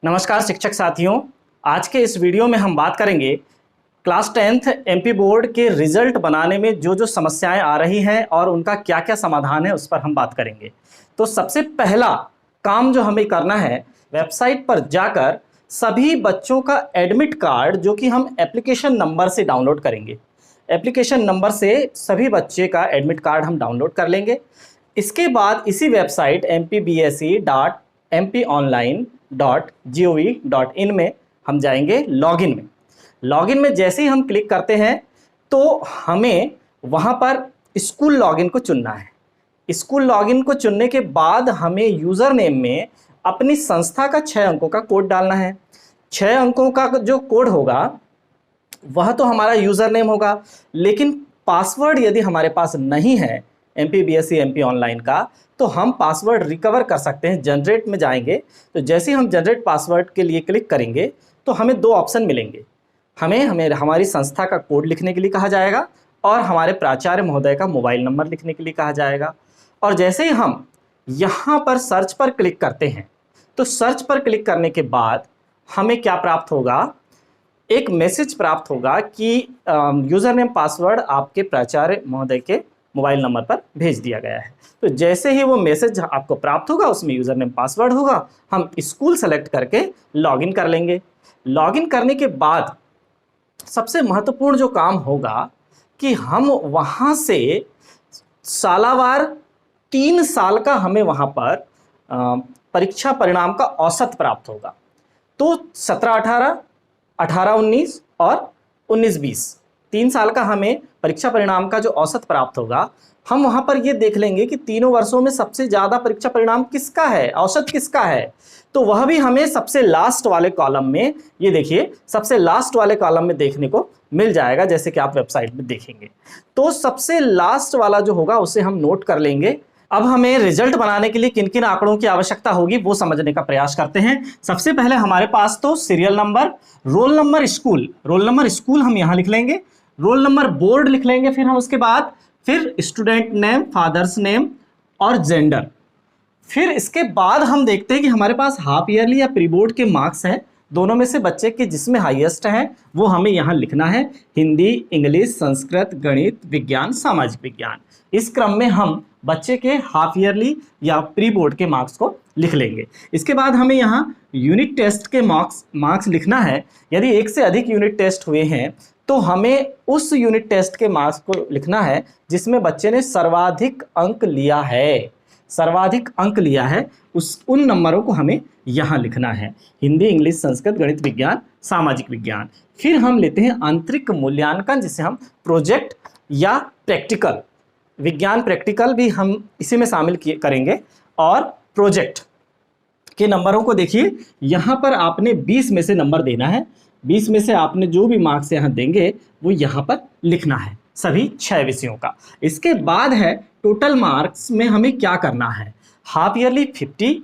नमस्कार शिक्षक साथियों। आज के इस वीडियो में हम बात करेंगे क्लास 10th एमपी बोर्ड के रिजल्ट बनाने में जो जो समस्याएं आ रही हैं और उनका क्या क्या समाधान है उस पर हम बात करेंगे। तो सबसे पहला काम जो हमें करना है, वेबसाइट पर जाकर सभी बच्चों का एडमिट कार्ड जो कि हम एप्लीकेशन नंबर से डाउनलोड करेंगे, एप्लीकेशन नंबर से सभी बच्चे का एडमिट कार्ड हम डाउनलोड कर लेंगे। इसके बाद इसी वेबसाइट mpbse.mponline.gov.in में हम जाएंगे लॉगिन में। लॉगिन में जैसे ही हम क्लिक करते हैं तो हमें वहां पर स्कूल लॉगिन को चुनना है। स्कूल लॉगिन को चुनने के बाद हमें यूज़र नेम में अपनी संस्था का 6 अंकों का कोड डालना है। 6 अंकों का जो कोड होगा वह तो हमारा यूज़र नेम होगा, लेकिन पासवर्ड यदि हमारे पास नहीं है MPBSE MP ऑनलाइन का, तो हम पासवर्ड रिकवर कर सकते हैं। जनरेट में जाएंगे तो जैसे ही हम जनरेट पासवर्ड के लिए क्लिक करेंगे तो हमें 2 ऑप्शन मिलेंगे। हमें हमारी संस्था का कोड लिखने के लिए कहा जाएगा और हमारे प्राचार्य महोदय का मोबाइल नंबर लिखने के लिए कहा जाएगा। और जैसे ही हम यहाँ पर सर्च पर क्लिक करते हैं तो सर्च पर क्लिक करने के बाद हमें क्या प्राप्त होगा, एक मैसेज प्राप्त होगा कि यूज़र नेम पासवर्ड आपके प्राचार्य महोदय के मोबाइल नंबर पर भेज दिया गया है। तो जैसे ही वो मैसेज आपको प्राप्त होगा उसमें यूज़र नेम पासवर्ड होगा, हम स्कूल सेलेक्ट करके लॉगिन कर लेंगे। लॉगिन करने के बाद सबसे महत्वपूर्ण जो काम होगा कि हम वहाँ से सालावार 3 साल का हमें वहाँ पर परीक्षा परिणाम का औसत प्राप्त होगा। तो 17-18, 18-19 और 19-20 3 साल का हमें परीक्षा परिणाम का जो औसत प्राप्त होगा, हम वहाँ पर ये देख लेंगे कि तीनों वर्षों में सबसे ज़्यादा परीक्षा परिणाम किसका है, औसत किसका है। तो वह भी हमें सबसे लास्ट वाले कॉलम में, ये देखिए सबसे लास्ट वाले कॉलम में देखने को मिल जाएगा, जैसे कि आप वेबसाइट में देखेंगे। तो सबसे लास्ट वाला जो होगा उसे हम नोट कर लेंगे। अब हमें रिजल्ट बनाने के लिए किन किन आंकड़ों की आवश्यकता होगी वो समझने का प्रयास करते हैं। सबसे पहले हमारे पास तो serial number, roll number, school हम यहाँ लिख लेंगे, रोल नंबर बोर्ड लिख लेंगे, फिर हम उसके बाद फिर स्टूडेंट नेम, फादर्स नेम और जेंडर। फिर इसके बाद हम देखते हैं कि हमारे पास हाफ ईयरली या प्री बोर्ड के मार्क्स हैं, दोनों में से बच्चे के जिसमें हाईएस्ट हैं वो हमें यहाँ लिखना है। हिंदी, इंग्लिश, संस्कृत, गणित, विज्ञान, सामाजिक विज्ञान, इस क्रम में हम बच्चे के हाफ ईयरली या प्री बोर्ड के मार्क्स को लिख लेंगे। इसके बाद हमें यहाँ यूनिट टेस्ट के मार्क्स लिखना है। यदि 1 से अधिक यूनिट टेस्ट हुए हैं तो हमें उस यूनिट टेस्ट के मार्क्स को लिखना है जिसमें बच्चे ने सर्वाधिक अंक लिया है। उन नंबरों को हमें यहाँ लिखना है। हिंदी, इंग्लिश, संस्कृत, गणित, विज्ञान, सामाजिक विज्ञान। फिर हम लेते हैं आंतरिक मूल्यांकन, जिसे हम प्रोजेक्ट या प्रैक्टिकल, विज्ञान प्रैक्टिकल भी हम इसी में शामिल करेंगे। और प्रोजेक्ट के नंबरों को देखिए, यहाँ पर आपने 20 में से नंबर देना है। 20 में से आपने जो भी मार्क्स यहाँ देंगे वो यहाँ पर लिखना है, सभी 6 विषयों का। इसके बाद है टोटल मार्क्स में हमें क्या करना है। हाफ ईयरली 50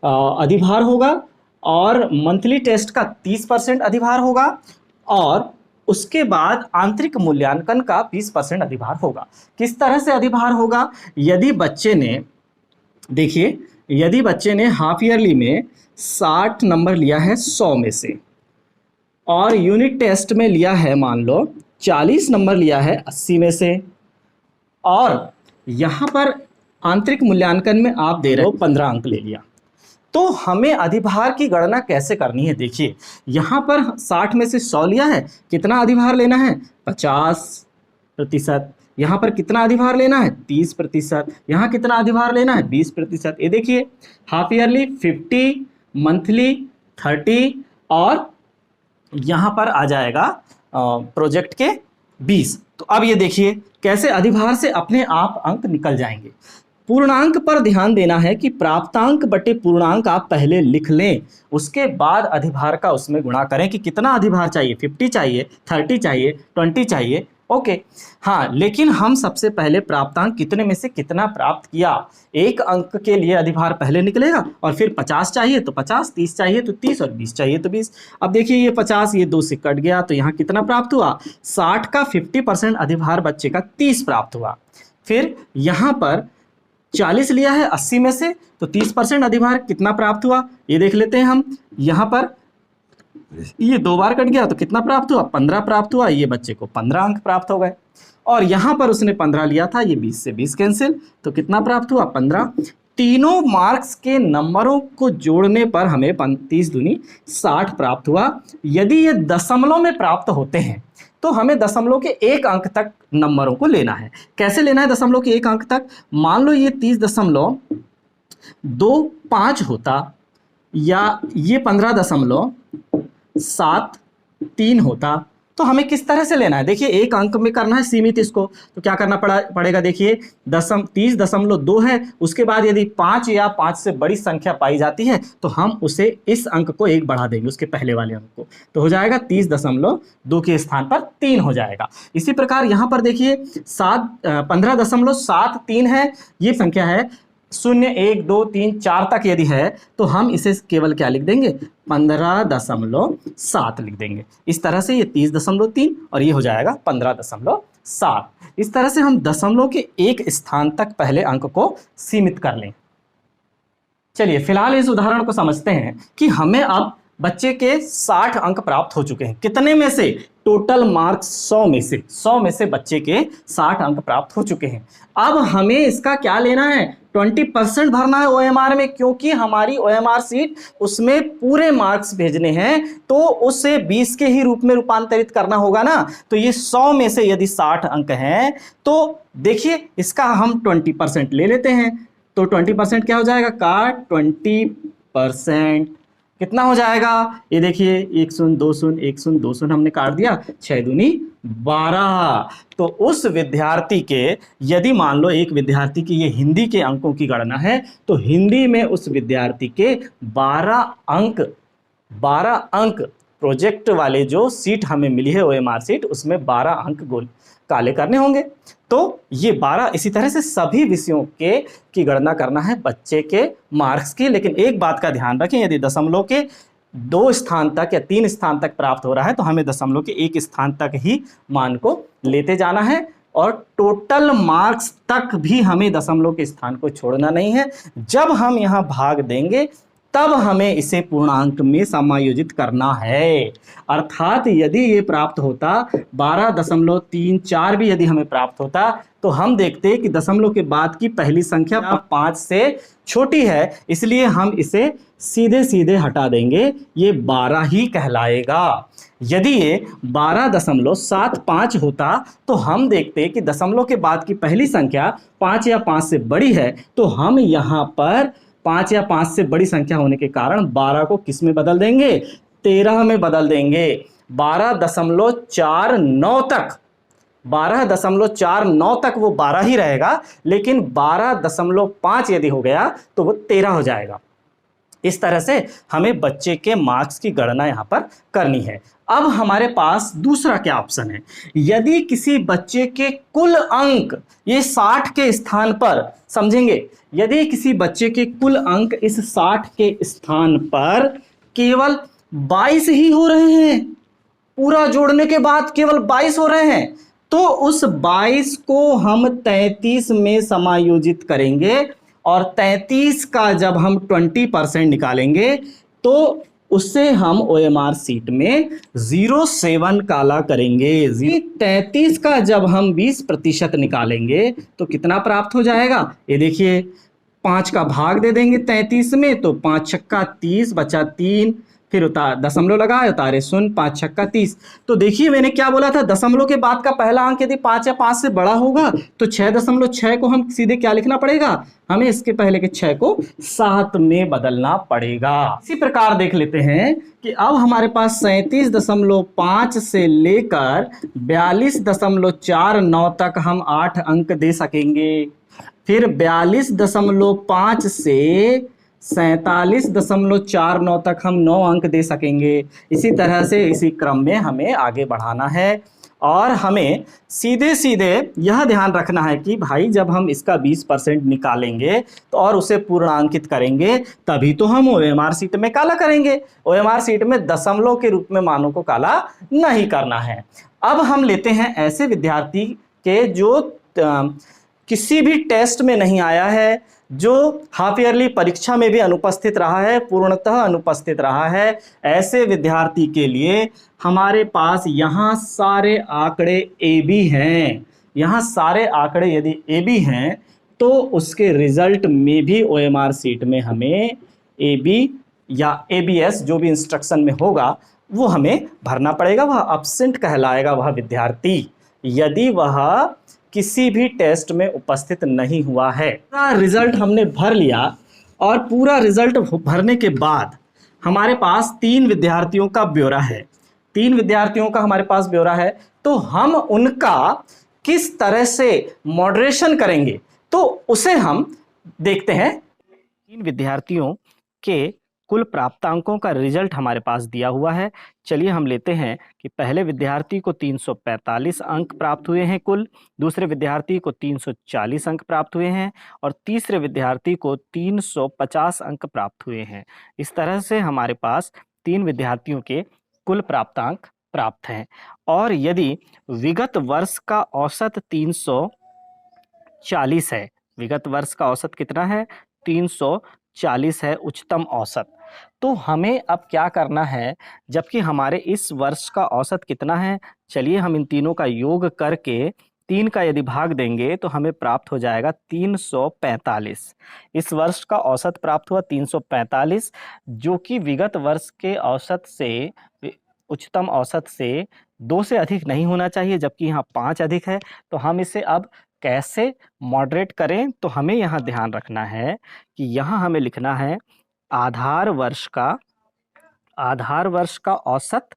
अधिभार होगा और मंथली टेस्ट का 30% अधिभार होगा और उसके बाद आंतरिक मूल्यांकन का 20% अधिभार होगा। किस तरह से अधिभार होगा, यदि बच्चे ने हाफ ईयरली में 60 नंबर लिया है 100 में से और यूनिट टेस्ट में लिया है मान लो 40 नंबर लिया है 80 में से, और यहाँ पर आंतरिक मूल्यांकन में आप दे रहे हो 15 अंक ले लिया, तो हमें अधिभार की गणना कैसे करनी है। देखिए यहाँ पर 60 में से 100 लिया है, कितना अधिभार लेना है 50%। यहाँ पर कितना अधिभार लेना है 30%। यहाँ कितना अधिभार लेना है 20%। ये देखिए हाफ ईयरली 50, मंथली 30 और यहाँ पर आ जाएगा प्रोजेक्ट के 20। तो अब ये देखिए कैसे अधिभार से अपने आप अंक निकल जाएंगे। पूर्णांक पर ध्यान देना है कि प्राप्तांक बटे पूर्णांक आप पहले लिख लें, उसके बाद अधिभार का उसमें गुणा करें कि कितना अधिभार चाहिए, 50 चाहिए, 30 चाहिए, 20 चाहिए। ओके हाँ, लेकिन हम सबसे पहले प्राप्तांक कितने में से कितना प्राप्त किया, 1 अंक के लिए अधिभार पहले निकलेगा और फिर 50 चाहिए तो 50, 30 चाहिए तो 30 और 20 चाहिए तो 20। अब देखिए ये 50 ये 2 से कट गया तो यहाँ कितना प्राप्त हुआ, 60 का 50% अधिभार बच्चे का 30 प्राप्त हुआ। फिर यहाँ पर 40 लिया है 80 में से, तो 30% अधिभार कितना प्राप्त हुआ ये देख लेते हैं हम। यहाँ पर ये 2 बार कट गया तो कितना प्राप्त हुआ, 15 प्राप्त हुआ। ये बच्चे को 15 अंक प्राप्त हो गए। और यहाँ पर उसने 15 लिया था, ये 20 से 20 कैंसिल, तो कितना प्राप्त हुआ, 15। तीनों मार्क्स के नंबरों को जोड़ने पर हमें 30 दूनी 60 प्राप्त हुआ। यदि ये दशमलव में प्राप्त होते हैं तो हमें दशमलव के 1 अंक तक नंबरों को लेना है। कैसे लेना है दशमलव के 1 अंक तक? मान लो ये 30.25 होता, या ये 15.73 होता, तो हमें किस तरह से लेना है? देखिए 1 अंक में करना है सीमित इसको, तो क्या करना पड़ेगा? देखिए 30.2 है, उसके बाद यदि 5 या 5 से बड़ी संख्या पाई जाती है तो हम उसे इस अंक को 1 बढ़ा देंगे उसके पहले वाले अंक को, तो हो जाएगा 30.2 के स्थान पर 3 हो जाएगा। इसी प्रकार यहाँ पर देखिए 15.73 है, ये संख्या है 0, 1, 2, 3, 4 तक यदि है तो हम इसे केवल क्या लिख देंगे, 15.7 लिख देंगे। इस तरह से ये 30.3 और ये हो जाएगा 15.7। इस तरह से हम दशमलव के 1 स्थान तक पहले अंक को सीमित कर लें। चलिए फिलहाल इस उदाहरण को समझते हैं कि हमें अब बच्चे के 60 अंक प्राप्त हो चुके हैं। कितने में से? टोटल मार्क्स 100 में से। 100 में से बच्चे के 60 अंक प्राप्त हो चुके हैं। अब हमें इसका क्या लेना है? 20% भरना है OMR में, क्योंकि हमारी OMR सीट उसमें पूरे मार्क्स भेजने हैं, तो उसे 20 के ही रूप में रूपांतरित करना होगा ना। तो ये 100 में से यदि 60 अंक हैं तो देखिए इसका हम 20% ले लेते हैं। तो 20% क्या हो जाएगा का 20% कितना हो जाएगा? ये देखिए 1 शून्य 2 शून्य 1 शून्य 2 शून्य हमने काट दिया, 6 दूनी 12। तो उस विद्यार्थी के, यदि मान लो एक विद्यार्थी की ये हिंदी के अंकों की गणना है, तो हिंदी में उस विद्यार्थी के 12 अंक प्रोजेक्ट वाले जो सीट हमें मिली है OMR सीट, उसमें 12 अंक काले करने होंगे। तो ये 12, इसी तरह से सभी विषयों की गणना करना है बच्चे के मार्क्स की। लेकिन एक बात का ध्यान रखें, यदि दशमलव के 2 स्थान तक या 3 स्थान तक प्राप्त हो रहा है तो हमें दशमलव के 1 स्थान तक ही मान को लेते जाना है, और टोटल मार्क्स तक भी हमें दशमलव के स्थान को छोड़ना नहीं है। जब हम यहाँ भाग देंगे तब हमें इसे पूर्णांक में समायोजित करना है। अर्थात यदि ये प्राप्त होता 12.34 भी यदि हमें प्राप्त होता तो हम देखते कि दशमलव के बाद की पहली संख्या 5 से छोटी है, इसलिए हम इसे सीधे सीधे हटा देंगे, ये 12 ही कहलाएगा। यदि ये 12.75 होता तो हम देखते कि दशमलव के बाद की पहली संख्या 5 या 5 से बड़ी है, तो हम यहाँ पर 5 या 5 से बड़ी संख्या होने के कारण 12 को किस में बदल देंगे? 13 में बदल देंगे। 12.49 तक 12.49 तक वो 12 ही रहेगा, लेकिन 12.5 यदि हो गया तो वो 13 हो जाएगा। इस तरह से हमें बच्चे के मार्क्स की गणना यहाँ पर करनी है। अब हमारे पास दूसरा क्या ऑप्शन है? यदि किसी बच्चे के कुल अंक, ये 60 के स्थान पर, समझेंगे, यदि किसी बच्चे के कुल अंक इस 60 के स्थान पर केवल 22 ही हो रहे हैं, पूरा जोड़ने के बाद केवल 22 हो रहे हैं, तो उस 22 को हम 33 में समायोजित करेंगे, और 33 का जब हम 20% निकालेंगे तो उससे हम OMR सीट में 07 काला करेंगे। 33 का जब हम 20% निकालेंगे तो कितना प्राप्त हो जाएगा? ये देखिए 5 का भाग दे देंगे 33 में, तो 5 छक्का 30 बचा 3, फिर दशमलव लगाए, उतारे 0, 5 छक्का 30। तो देखिए मैंने क्या बोला था, दशमलव के बाद का पहला अंक यदि 5 या 5 से बड़ा होगा तो 6.6 को हम सीधे क्या लिखना पड़ेगा? हमें इसके पहले के 6 को 7 में बदलना पड़ेगा। इसी प्रकार देख लेते हैं कि अब हमारे पास 37.5 से लेकर 42.49 तक हम 8 अंक दे सकेंगे। फिर 42.5 से 47.49 तक हम 9 अंक दे सकेंगे। इसी तरह से इसी क्रम में हमें आगे बढ़ाना है, और हमें सीधे सीधे यह ध्यान रखना है कि भाई जब हम इसका 20% निकालेंगे तो और उसे पूर्णांकित करेंगे तभी तो हम OMR सीट में काला करेंगे। OMR सीट में दशमलव के रूप में मानों को काला नहीं करना है। अब हम लेते हैं ऐसे विद्यार्थी के जो किसी भी टेस्ट में नहीं आया है, जो हाफ ईयरली परीक्षा में भी अनुपस्थित रहा है, पूर्णतः अनुपस्थित रहा है, ऐसे विद्यार्थी के लिए हमारे पास यहाँ सारे आंकड़े ए बी हैं। यहाँ सारे आंकड़े यदि ए बी हैं तो उसके रिजल्ट में भी ओएमआर सीट में हमें ए बी या एबीएस जो भी इंस्ट्रक्शन में होगा वो हमें भरना पड़ेगा। वह अब्सेंट कहलाएगा वह विद्यार्थी, यदि वह किसी भी टेस्ट में उपस्थित नहीं हुआ है। पूरा रिजल्ट हमने भर लिया और पूरा रिजल्ट भरने के बाद हमारे पास 3 विद्यार्थियों का ब्यौरा है। 3 विद्यार्थियों का हमारे पास ब्यौरा है, तो हम उनका किस तरह से मॉडरेशन करेंगे तो उसे हम देखते हैं। 3 विद्यार्थियों के कुल प्राप्तांकों का रिजल्ट हमारे पास दिया हुआ है। चलिए हम लेते हैं कि पहले विद्यार्थी को 345 अंक प्राप्त हुए हैं कुल, दूसरे विद्यार्थी को 340 अंक प्राप्त हुए हैं और तीसरे विद्यार्थी को 350 अंक प्राप्त हुए हैं। इस तरह से हमारे पास 3 विद्यार्थियों के कुल प्राप्तांक प्राप्त हैं। और यदि विगत वर्ष का औसत 340 है, विगत वर्ष का औसत कितना है? 340 है उच्चतम औसत। तो हमें अब क्या करना है, जबकि हमारे इस वर्ष का औसत कितना है? चलिए हम इन तीनों का योग करके 3 का यदि भाग देंगे तो हमें प्राप्त हो जाएगा 345। इस वर्ष का औसत प्राप्त हुआ 345, जो कि विगत वर्ष के औसत से, उच्चतम औसत से 2 से अधिक नहीं होना चाहिए, जबकि यहाँ 5 अधिक है। तो हम इसे अब कैसे मॉडरेट करें? तो हमें यहाँ ध्यान रखना है कि यहाँ हमें लिखना है आधार वर्ष का औसत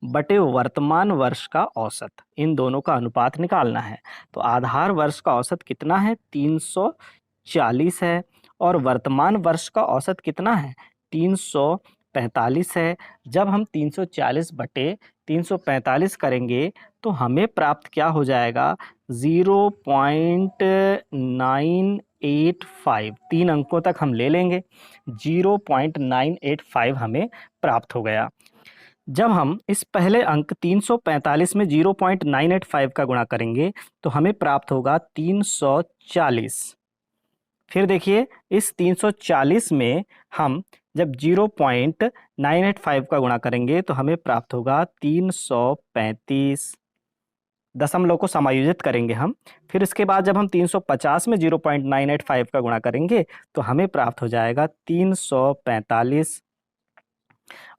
बटे वर्तमान वर्ष का औसत, इन दोनों का अनुपात निकालना है। तो आधार वर्ष का औसत कितना है? 340 है और वर्तमान वर्ष का औसत कितना है? 345 है। जब हम 340 बटे 345 करेंगे तो हमें प्राप्त क्या हो जाएगा? 0.985। 3 अंकों तक हम ले लेंगे, 0.985 हमें प्राप्त हो गया। जब हम इस पहले अंक 345 में 0.985 का गुणा करेंगे तो हमें प्राप्त होगा 340। फिर देखिए इस 340 में हम जब 0.985 का गुणा करेंगे तो हमें प्राप्त होगा 335। दशमलव को समायोजित करेंगे हम। फिर इसके बाद जब हम 350 में 0.985 का गुणा करेंगे तो हमें प्राप्त हो जाएगा 345।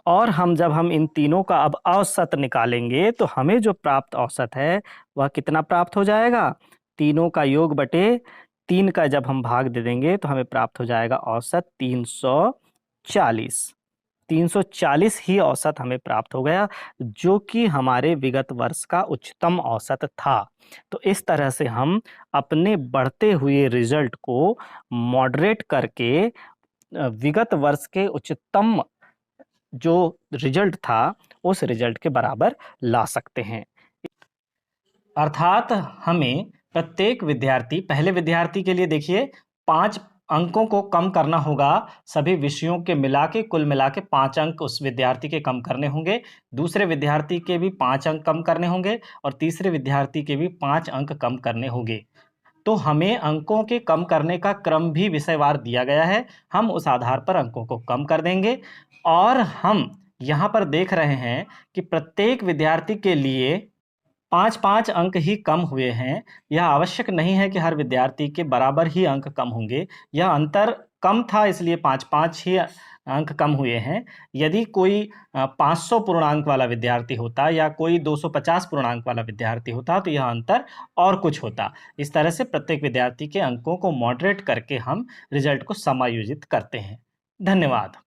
और जब हम इन तीनों का अब औसत निकालेंगे तो हमें जो प्राप्त औसत है वह कितना प्राप्त हो जाएगा? तीनों का योग बटे 3 का जब हम भाग दे देंगे तो हमें प्राप्त हो जाएगा औसत 340। 340 ही औसत हमें प्राप्त हो गया, जो कि हमारे विगत वर्ष का उच्चतम औसत था। तो इस तरह से हम अपने बढ़ते हुए रिजल्ट को मॉडरेट करके विगत वर्ष के उच्चतम जो रिजल्ट था उस रिजल्ट के बराबर ला सकते हैं। अर्थात हमें प्रत्येक विद्यार्थी, पहले विद्यार्थी के लिए देखिए 5 अंकों को कम करना होगा, सभी विषयों के मिला के कुल मिला के 5 अंक उस विद्यार्थी के कम करने होंगे। दूसरे विद्यार्थी के भी 5 अंक कम करने होंगे और तीसरे विद्यार्थी के भी 5 अंक कम करने होंगे। तो हमें अंकों के कम करने का क्रम भी विषयवार दिया गया है, हम उस आधार पर अंकों को कम कर देंगे। और हम यहाँ पर देख रहे हैं कि प्रत्येक विद्यार्थी के लिए 5-5 अंक ही कम हुए हैं। यह आवश्यक नहीं है कि हर विद्यार्थी के बराबर ही अंक कम होंगे, यह अंतर कम था इसलिए 5-5 ही अंक कम हुए हैं। यदि कोई 500 पूर्णांक वाला विद्यार्थी होता या कोई 250 पूर्णांक वाला विद्यार्थी होता तो यह अंतर और कुछ होता। इस तरह से प्रत्येक विद्यार्थी के अंकों को मॉडरेट करके हम रिजल्ट को समायोजित करते हैं। धन्यवाद।